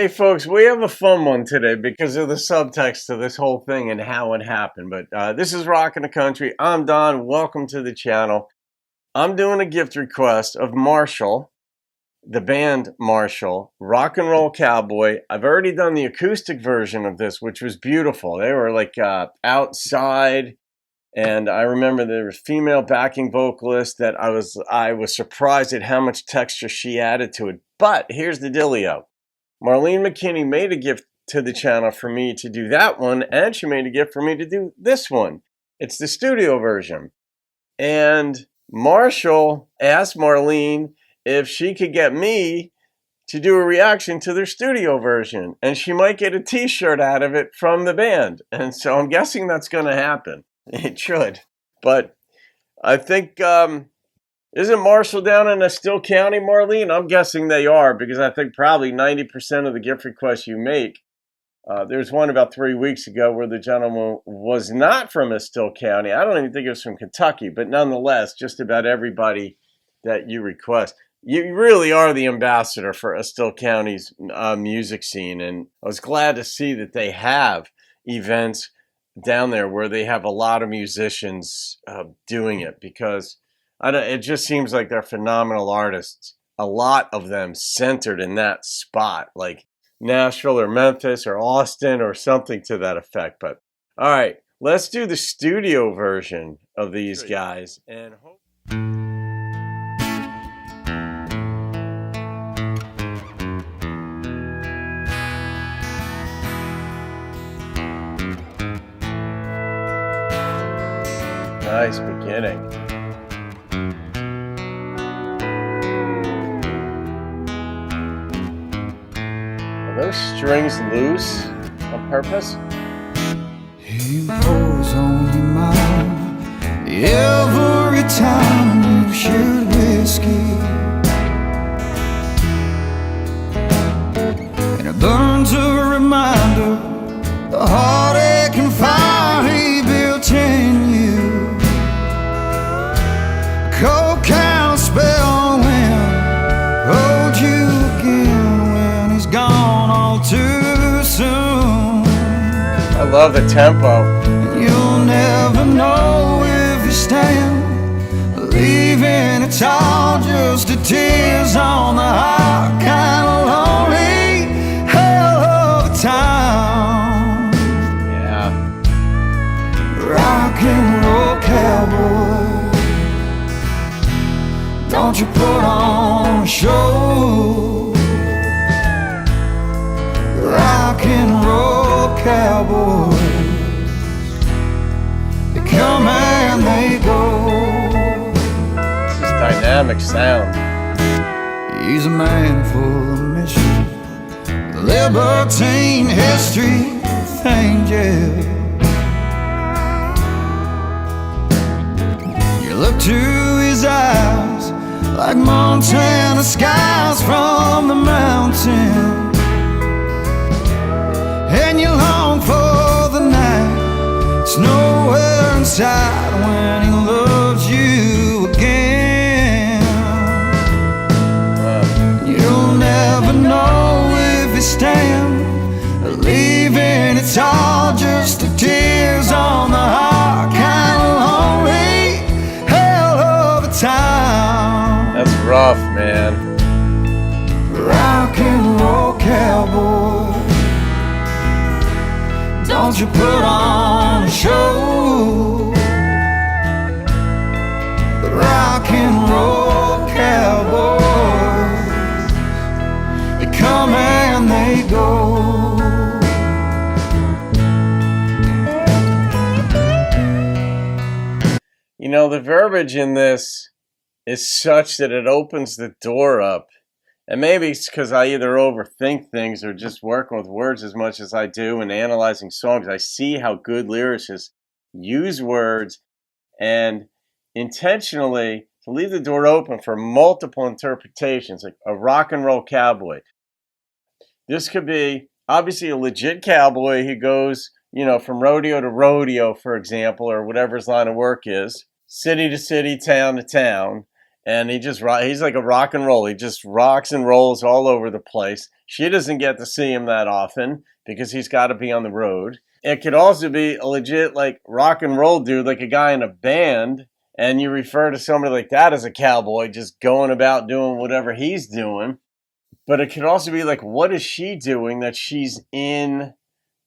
Hey folks, we have a fun one today because of the subtext to this whole thing and how it happened. But this is Rockin' the Country. I'm Don. Welcome to the channel. I'm doing a gift request of Marshull, the band Marshull, Rock and Roll Cowboy. I've already done the acoustic version of this, which was beautiful. They were like outside, and I remember there was female backing vocalist that I was surprised at how much texture she added to it. But here's the dealio. Marlene McKinney made a gift to the channel for me to do that one, and she made a gift for me to do this one. It's the studio version. And Marshull asked Marlene if she could get me to do a reaction to their studio version, and she might get a t-shirt out of it from the band. And so I'm guessing that's going to happen. It should. But I think... Isn't Marshull down in Estill County, Marlene? I'm guessing they are because I think probably 90% of the gift requests you make. There's one about 3 weeks ago where the gentleman was not from Estill County. I don't even think it was from Kentucky, but nonetheless, just about everybody that you request. You really are the ambassador for Estill County's music scene, and I was glad to see that they have events down there where they have a lot of musicians doing it because... it just seems like they're phenomenal artists. A lot of them centered in that spot, like Nashville or Memphis or Austin or something to that effect. But all right, let's do the studio version of these guys. And hope. Nice beginning. Are those strings loose on purpose? He pours on your mind every time you shoot whiskey, and it burns a reminder, the heartache and fire he built in you. A cold can spell when hold you again when he's gone all too soon. I love the tempo. You'll never know if you stand, leaving it's all just the tears on the heart, kind of lonely hell of a time. Yeah. Rock and roll cowboy, don't you put on a show. Rock and roll cowboys, they come and they go. This is dynamic sound. He's a man full of mission, libertine history of angels. You look to his eyes like Montana skies from the mountain, and you long for the night. It's nowhere inside when he loves you again. You'll never know if he stand, leaving it's all just the tears on the heart, kind of lonely hell of a time. That's rough, man. Rock and roll cowboy, don't you put on a show. The rock and roll cowboys, they come and they go. You know, the verbiage in this is such that it opens the door up. And maybe it's because I either overthink things or just working with words as much as I do and analyzing songs. I see how good lyricists use words and intentionally to leave the door open for multiple interpretations, like a rock and roll cowboy. This could be obviously a legit cowboy who goes, from rodeo to rodeo, for example, or whatever his line of work is, city to city, town to town. And he's like a rock and roll. He just rocks and rolls all over the place. She doesn't get to see him that often because he's got to be on the road. It could also be a legit like rock and roll dude, like a guy in a band, and you refer to somebody like that as a cowboy, just going about doing whatever he's doing. But it could also be like, what is she doing that she's in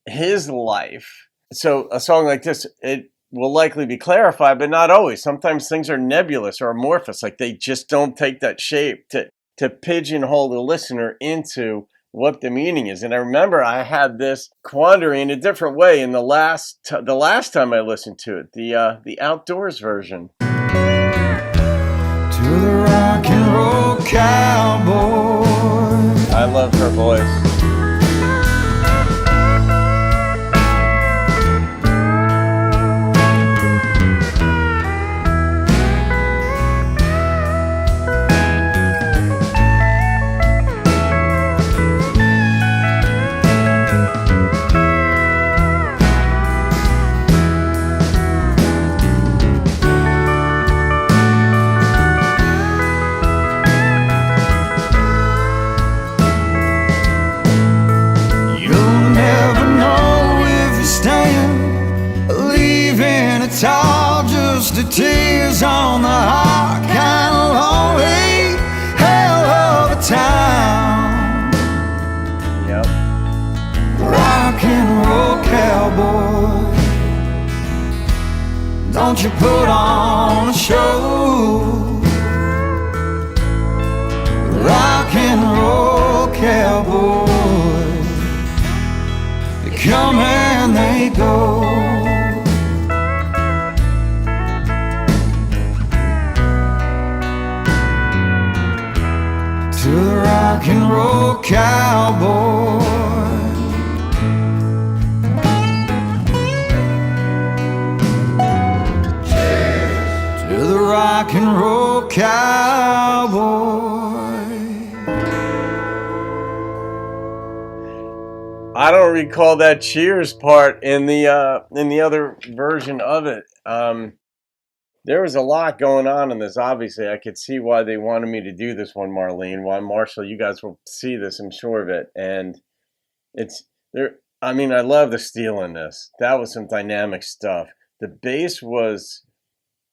his life? So a song like this, it will likely be clarified, but not always. Sometimes things are nebulous or amorphous, like they just don't take that shape to pigeonhole the listener into what the meaning is. And I remember I had this quandary in a different way in the last time I listened to it, the outdoors version. To the rock and roll cowboy. I love her voice. It's all just the tears on the heart, kind of lonely, hell of a time. Yep. Rock and roll cowboy, don't you put on a show. Rock and roll cowboy, they come and they go. To the rock and roll cowboy. Cheers. To the rock and roll cowboy. I don't recall that cheers part in the other version of it. There was a lot going on in this. Obviously, I could see why they wanted me to do this one, Marlene. Why, Marshull, you guys will see this, I'm sure of it. And it's there. I mean, I love the steel in this. That was some dynamic stuff. The bass was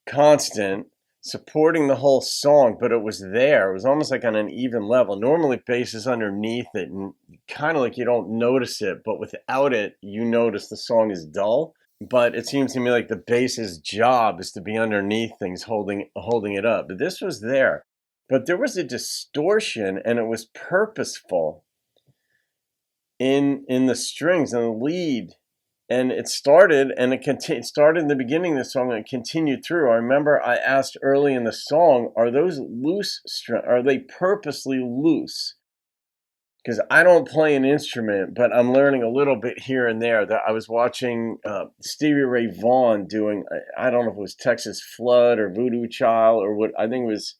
constant, supporting the whole song, but it was there. It was almost like on an even level. Normally, bass is underneath it, and kind of like you don't notice it, but without it, you notice the song is dull. But it seems to me like the bass's job is to be underneath things, holding it up. But this was there. But there was a distortion, and it was purposeful in the strings and the lead. And it started, and it started in the beginning of the song, and it continued through. I remember I asked early in the song, are those loose strings? Are they purposely loose? Because I don't play an instrument, but I'm learning a little bit here and there. That I was watching Stevie Ray Vaughan doing, I don't know if it was Texas Flood or Voodoo Child or what, I think it was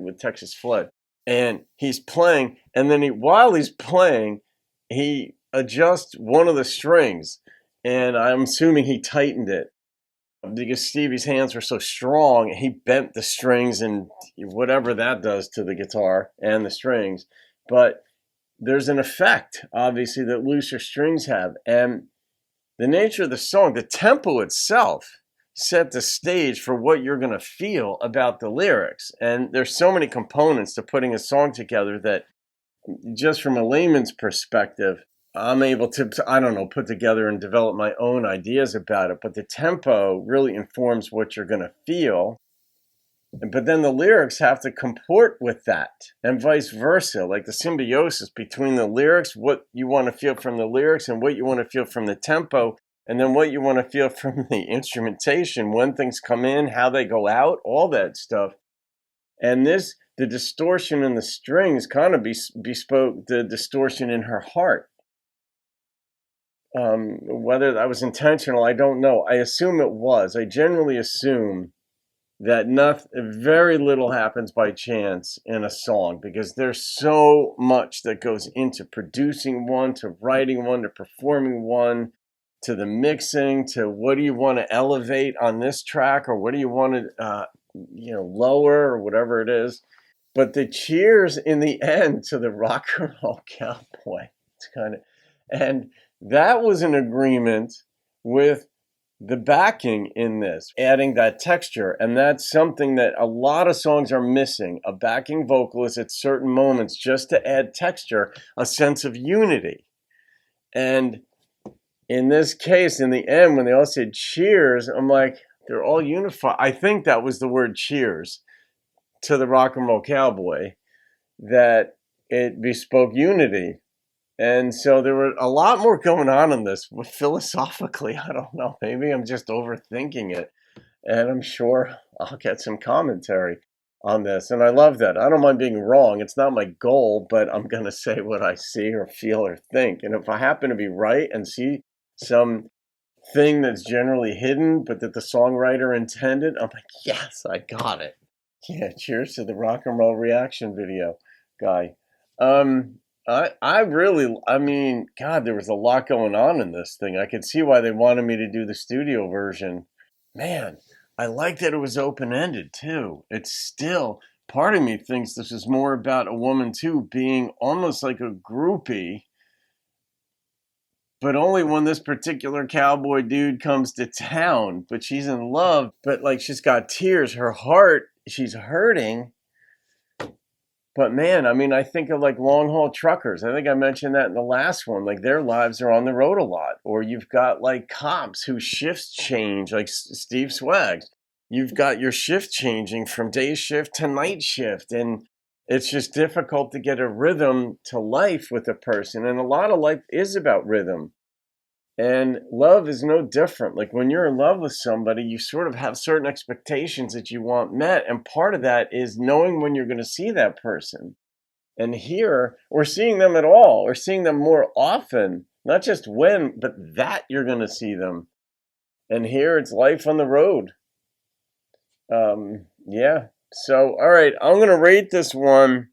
with Texas Flood. And he's playing, and then while he's playing, he adjusts one of the strings, and I'm assuming he tightened it. Because Stevie's hands were so strong, he bent the strings and whatever that does to the guitar and the strings. But there's an effect, obviously, that looser strings have. And the nature of the song, the tempo itself, set the stage for what you're going to feel about the lyrics. And there's so many components to putting a song together that just from a layman's perspective, I'm able to, I don't know, put together and develop my own ideas about it. But the tempo really informs what you're going to feel. But then the lyrics have to comport with that, and vice versa, like the symbiosis between the lyrics, what you want to feel from the lyrics and what you want to feel from the tempo, and then what you want to feel from the instrumentation, when things come in, how they go out, all that stuff. And the distortion in the strings kind of bespoke the distortion in her heart. Whether that was intentional, I don't know. I assume it was. I generally assume that very little happens by chance in a song, because there's so much that goes into producing one, to writing one, to performing one, to the mixing, to what do you want to elevate on this track, or what do you want to lower, or whatever it is. But the cheers in the end to the rock and roll cowboy, it's kind of, and that was an agreement with the backing in this, adding that texture. And that's something that a lot of songs are missing, a backing vocalist at certain moments just to add texture, a sense of unity. And in this case, in the end, when they all said cheers, I'm like, they're all unified. I think that was the word cheers to the rock and roll cowboy, that it bespoke unity. And so there were a lot more going on in this philosophically. I don't know. Maybe I'm just overthinking it. And I'm sure I'll get some commentary on this. And I love that. I don't mind being wrong. It's not my goal, but I'm going to say what I see or feel or think. And if I happen to be right and see some thing that's generally hidden, but that the songwriter intended, I'm like, yes, I got it. Yeah, cheers to the rock and roll reaction video guy. I mean, God, there was a lot going on in this thing. I could see why they wanted me to do the studio version. Man, I like that it was open-ended too. It's still, part of me thinks this is more about a woman too being almost like a groupie, but only when this particular cowboy dude comes to town. But she's in love, but like she's got tears. Her heart, she's hurting. But man, I mean, I think of like long haul truckers. I think I mentioned that in the last one. Like their lives are on the road a lot. Or you've got like cops whose shifts change, like Steve Swags. You've got your shift changing from day shift to night shift. And it's just difficult to get a rhythm to life with a person. And a lot of life is about rhythm. And love is no different. Like when you're in love with somebody, you sort of have certain expectations that you want met. And part of that is knowing when you're going to see that person. And here, we're seeing them at all. We're seeing them more often. Not just when, but that you're going to see them. And here, it's life on the road. Yeah. So, all right, I'm going to rate this one.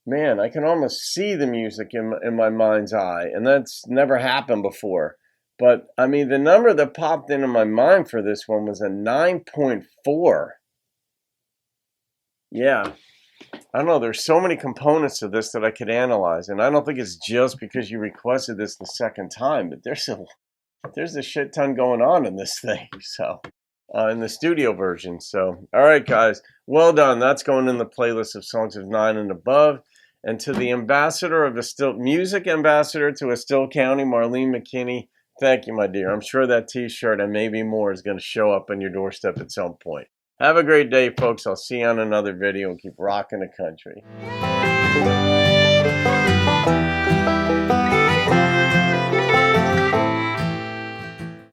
Man, I can almost see the music in my mind's eye, and that's never happened before. But, I mean, the number that popped into my mind for this one was a 9.4. Yeah. I don't know, there's so many components to this that I could analyze, and I don't think it's just because you requested this the second time, but there's a shit ton going on in this thing, so, in the studio version. So, all right, guys, well done. That's going in the playlist of songs of 9 and above. And to the ambassador of music ambassador to Estill County, Marlene McKinney, thank you, my dear. I'm sure that t-shirt and maybe more is going to show up on your doorstep at some point. Have a great day, folks. I'll see you on another video and keep rocking the country.